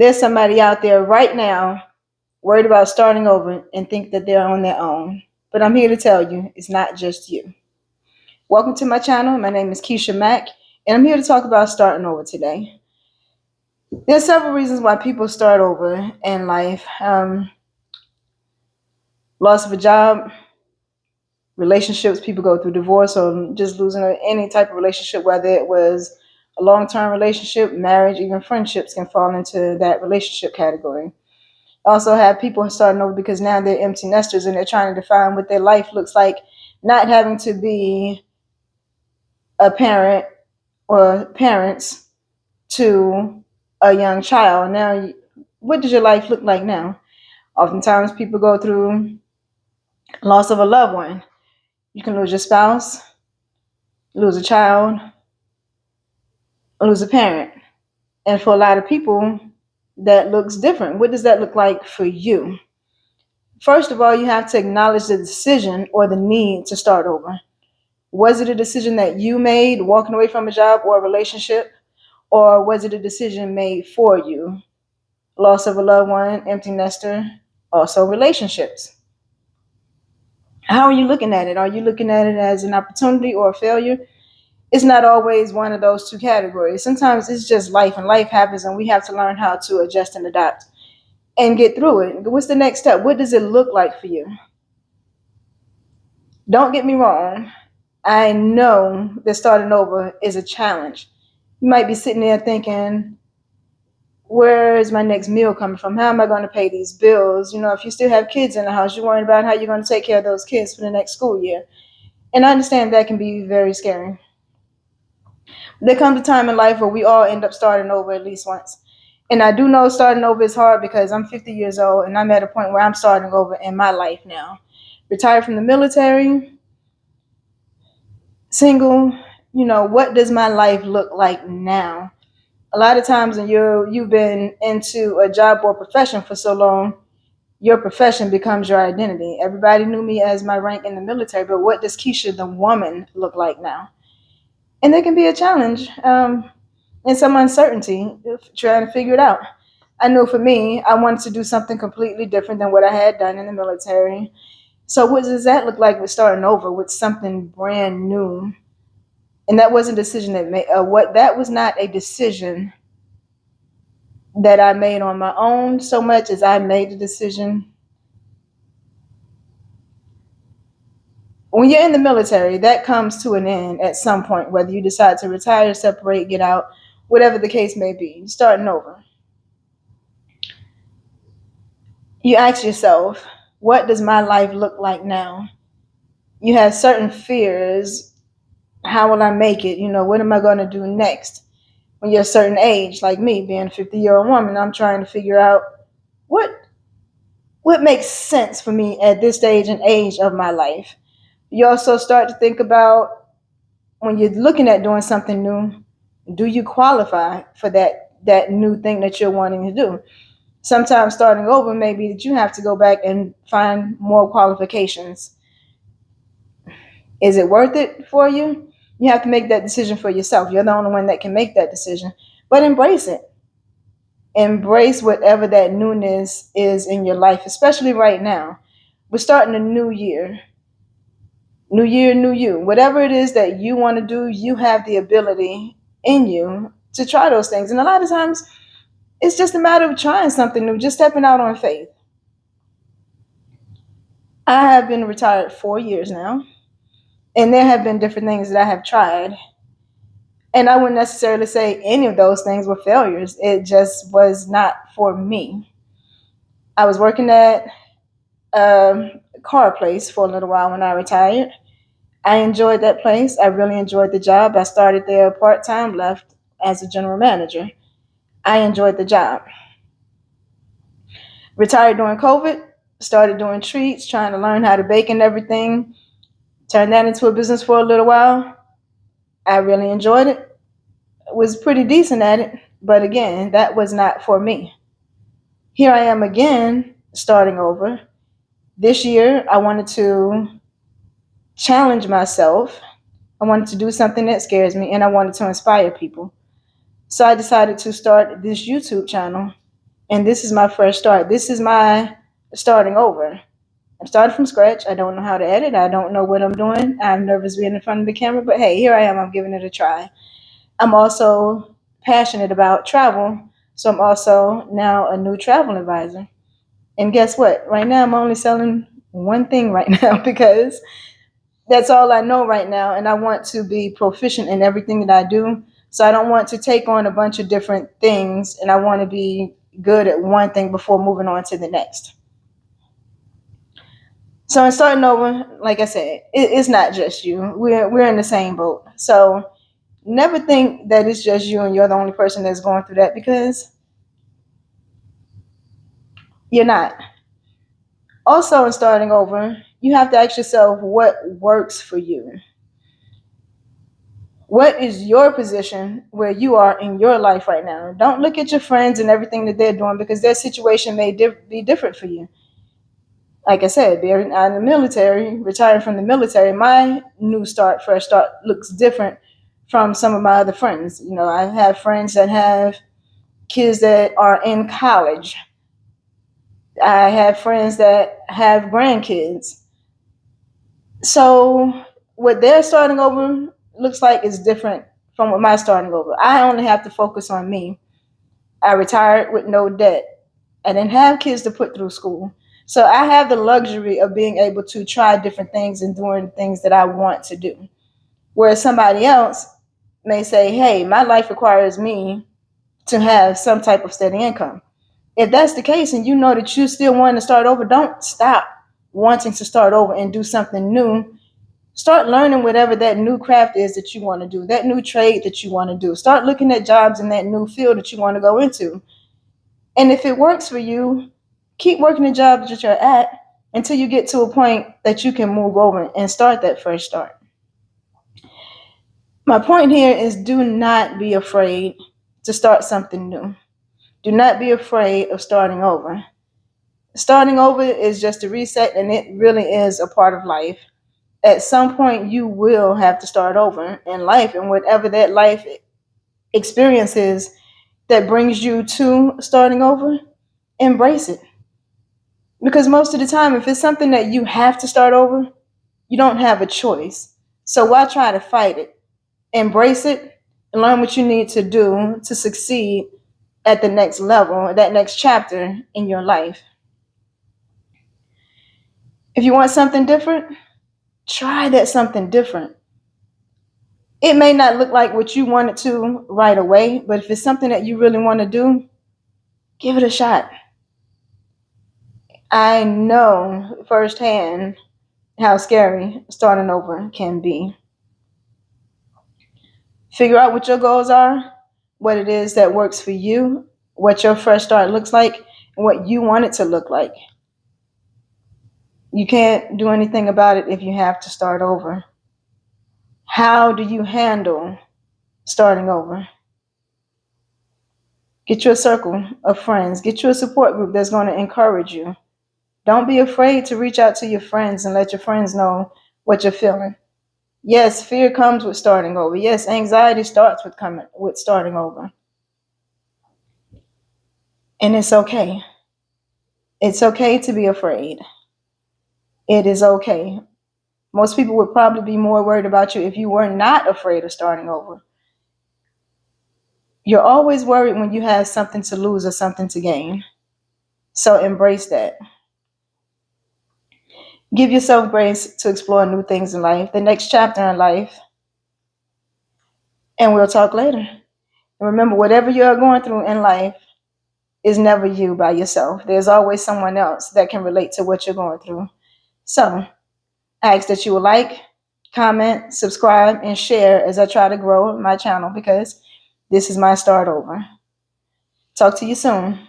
There's somebody out there right now worried about starting over and think that they're on their own. But I'm here to tell you, it's not just you. Welcome to my channel. My name is Keisha Mack, and I'm here to talk about starting over today. There's several reasons why people start over in life. Loss of a job, relationships, people go through divorce or just losing any type of relationship, whether it was a long-term relationship, marriage, even friendships can fall into that relationship category. Also have people starting over because now they're empty nesters and they're trying to define what their life looks like, not having to be a parent or parents to a young child. Now, what does your life look like now? Oftentimes people go through loss of a loved one. You can lose your spouse, lose a child, lose a parent. And for a lot of people, that looks different. What does that look like for you? First of all, you have to acknowledge the decision or the need to start over. Was it a decision that you made, walking away from a job or a relationship? Or was it a decision made for you? Loss of a loved one, empty nester, also relationships. How are you looking at it? Are you looking at it as an opportunity or a failure? It's not always one of those two categories. Sometimes it's just life, and life happens, and we have to learn how to adjust and adapt and get through it. What's the next step? What does it look like for you? Don't get me wrong. I know that starting over is a challenge. You might be sitting there thinking, where is my next meal coming from? How am I going to pay these bills? If you still have kids in the house, you're worrying about how you're going to take care of those kids for the next school year. And I understand that can be very scary. There comes a time in life where we all end up starting over at least once. And I do know starting over is hard because I'm 50 years old and I'm at a point where I'm starting over in my life now. Retired from the military, single, what does my life look like now? A lot of times when you've been into a job or profession for so long, your profession becomes your identity. Everybody knew me as my rank in the military, but what does Keisha the woman look like now? And there can be a challenge and some uncertainty trying to figure it out. I know for me, I wanted to do something completely different than what I had done in the military. So what does that look like with starting over with something brand new? And that wasn't a decision that was not a decision that I made on my own so much as I made the decision. When you're in the military, that comes to an end at some point, whether you decide to retire, separate, get out, whatever the case may be, starting over. You ask yourself, what does my life look like now? You have certain fears. How will I make it? What am I going to do next? When you're a certain age, like me, being a 50-year-old woman, I'm trying to figure out what what makes sense for me at this stage and age of my life. You also start to think about when you're looking at doing something new, do you qualify for that new thing that you're wanting to do? Sometimes starting over may be that you have to go back and find more qualifications. Is it worth it for you? You have to make that decision for yourself. You're the only one that can make that decision. But embrace it. Embrace whatever that newness is in your life, especially right now. We're starting a new year. New year, new you. Whatever it is that you want to do, you have the ability in you to try those things. And a lot of times, it's just a matter of trying something new, just stepping out on faith. I have been retired 4 years now, and there have been different things that I have tried. And I wouldn't necessarily say any of those things were failures. It just was not for me. I was working at a car place for a little while when I retired. I enjoyed that place. I really enjoyed the job. I started there part time, left as a general manager. I enjoyed the job. Retired during COVID, started doing treats, trying to learn how to bake and everything. Turned that into a business for a little while. I really enjoyed it. Was pretty decent at it, but again, that was not for me. Here I am again, starting over. This year, I wanted to challenge myself. I wanted to do something that scares me, and I wanted to inspire people. So I decided to start this YouTube channel. And this is my fresh start. This is my starting over. I'm starting from scratch. I don't know how to edit. I don't know what I'm doing. I'm nervous being in front of the camera, but hey, here I am. I'm giving it a try. I'm also passionate about travel, so I'm also now a new travel advisor. And guess what? Right now, I'm only selling one thing right now because that's all I know right now. And I want to be proficient in everything that I do. So I don't want to take on a bunch of different things, and I want to be good at one thing before moving on to the next. So in starting over, like I said, it's not just you. We're in the same boat. So never think that it's just you and you're the only person that's going through that, because you're not. Also, in starting over, you have to ask yourself what works for you. What is your position where you are in your life right now? Don't look at your friends and everything that they're doing, because their situation may be different for you. Like I said, being out in the military, retiring from the military, my new start, fresh start, looks different from some of my other friends. You know, I have friends that have kids that are in college. I have friends that have grandkids. So what they're starting over looks like is different from what my starting over. I only have to focus on me. I retired with no debt. I didn't have kids to put through school. So I have the luxury of being able to try different things and doing things that I want to do. Whereas somebody else may say, hey, my life requires me to have some type of steady income. If that's the case and you know that you still want to start over, don't stop wanting to start over and do something new. Start learning whatever that new craft is that you want to do, that new trade that you want to do. Start looking at jobs in that new field that you want to go into. And if it works for you, keep working the job that you're at until you get to a point that you can move over and start that fresh start. My point here is, do not be afraid to start something new. Do not be afraid of starting over. Starting over is just a reset, and it really is a part of life. At some point, you will have to start over in life, and whatever that life experience is that brings you to starting over, embrace it. Because most of the time, if it's something that you have to start over, you don't have a choice. So why try to fight it? Embrace it and learn what you need to do to succeed at the next level, that next chapter in your life. If you want something different, try that something different. It may not look like what you want it to right away, but if it's something that you really want to do, give it a shot. I know firsthand how scary starting over can be. Figure out what your goals are, what it is that works for you, what your fresh start looks like, and what you want it to look like. You can't do anything about it if you have to start over. How do you handle starting over? Get you a circle of friends. Get you a support group that's going to encourage you. Don't be afraid to reach out to your friends and let your friends know what you're feeling. Yes, fear comes with starting over. Yes, anxiety starts with starting over. And it's okay. It's okay to be afraid. It is okay. Most people would probably be more worried about you if you were not afraid of starting over. You're always worried when you have something to lose or something to gain. So embrace that. Give yourself grace to explore new things in life, the next chapter in life. And we'll talk later. And remember, whatever you are going through in life is never you by yourself. There's always someone else that can relate to what you're going through. So I ask that you will like, comment, subscribe, and share as I try to grow my channel, because this is my start over. Talk to you soon.